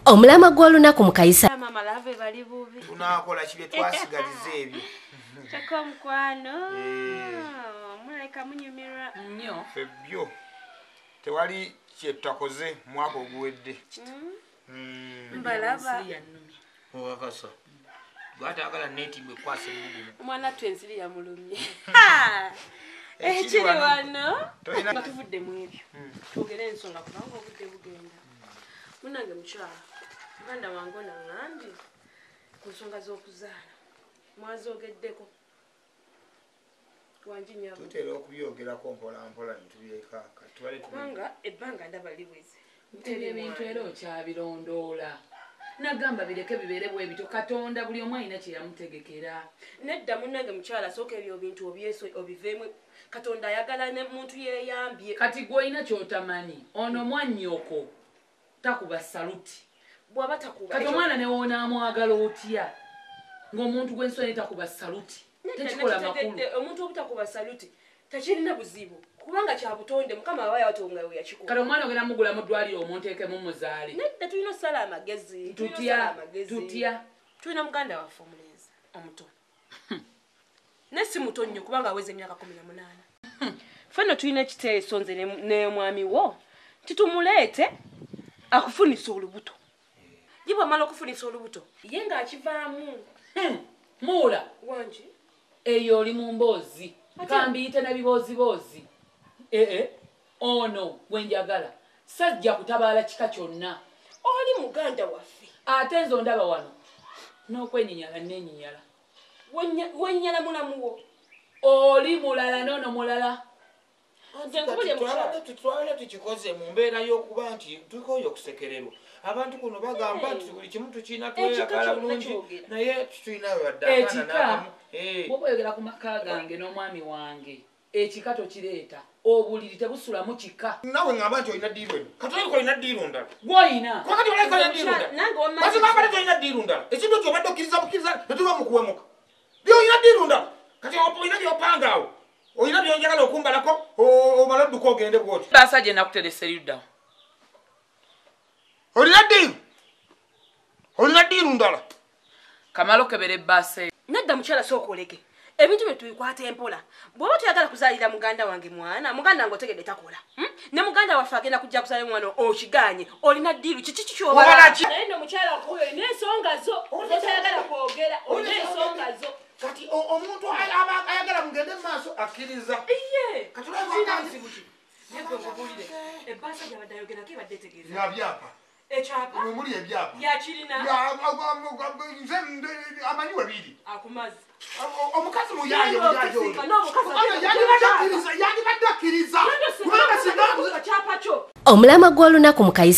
Omulama gw'olunaku mu Kayisa. Mama lave bali bubi. Tunakola kibe twasigaliza ebyo. Chako mkwano. Muleka munyumirwa nnyo. Febyo. Tewali kye tutakoze mwaka oguwedde. Mbalaba. Wakasa. Gwatagala neti bwe kwase bugumu. Omwana twenziri ya mulumye. Ekiri wano. Batuvudde mu ebyo. Tugere ensonga kubanga obudde bugenda. Munange mukyala. Muganda wange nangambye ku nsonga z'okuzaala. Mwazogeddeko. Wanjinya. Tutera okubyogerako mpola mpola ntubyeekaka. Tubale kubanga ebbanga ndaba liweze. Mutebe ebintu era okyabirondoola. Nagamba bireke biberebwe ebito Katonda buli omu alina kye yamutegekera. Nedda munnange mukyala sooka ebyo bintu obiveemu. Katonda ayagala ne muntu yeeyambye. Kati gw'olina ky'otamanyi ono mwannyoko takuba saluti. Bw'aba takuba. Kati omwana ne woonamwagala otya ng'omuntu gw'ensonyi takuba saluti. Tekikola makulu. Omuntu obutakuba saluti tekirina buzibu. Kubanga kya butonde Mukama aba yatonga we yakikola. Kati omwana ogenda mugula mu ddwaliro omunteekemu muzaale. Nedda tulina osala amagezi. Tutya. Tulina muganda waffe omulenzi omuto. Nesi muto nnyo kubanga aweze emyaka 18. Fenno tulina ekiteeso nze ne mwami wo. Titumuleete akufunisa olubuto. Jibwa mala okufunisa olubuto. Ye nga akivaamu. Muula. Wanji. Eyo oli mu mboozi. Kambiyite na biboozi. Ono gwenjagala. Sajja kutabaala kika kyonna. Oli muganda waffe. Ate nzo ndaba wano. N'okwenyinyala nenyinyala. Wennyala mulamu wo. Oli mulala nono mulala. Tutwala tukikoze mu mbeera y'okuba nti tukoyo okusekererwa. Abantu kuno bagamba nti buli kimu tukina tweyagala bulungi naye tutulina baddakana n'akamu. Bw'oba oyogera ku maka gange n'omwami wange ekika tokireeta obuliri tebusulamu kika. Nawe ngamba nti olina ddiiru eno. Kati olina ddiiru ndala. Gw'olina. Kakati olina ddiiru ndala. Kati ngamba nti olina ddiiru ndala. Ekintu ky'obadde okkiriza ne tuba mu kuwemuka. By'olina ddiiru ndala. Kati olina by'opanga awo. Oyina by'onjagala okumbalako omala odduka ogende bw'oti. Baasa gye nakuteresa eruddawo. Olina ddiiru ndala. Kamala okebera ebbaasa eyo. Nedda mukyala sooka oleke. Ebintu bye tubikwata empola. Bw'oba toyagala kuzaalira muganda wange mwana, muganda wange otegedde takola. Ne muganda waffe agenda kujja kuzaalira mwana okiganye. Olina ddiiru kiki ky'obala. Naye nno mukyala wakuyo olina ensonga zo. Toyagala kwogera olina ensonga zo. Kati omuntu ayagala mugende mu maaso akkiriza. Iye. Kati olabanga Yego ngobulire. Ebbaasa gy'abadde ayogerako ebadde etegeeza. na byapa. Ekyapa. Mwe muli ebyapa. Yakirina. Nze amanyiwe biri. Akumazi. Omukazi muyaye muyaye oyo. N'omukazi yandibadde akkiriza. Kubanga singa kyapa kyo. Omulama gw'olunaku mu Kayisa.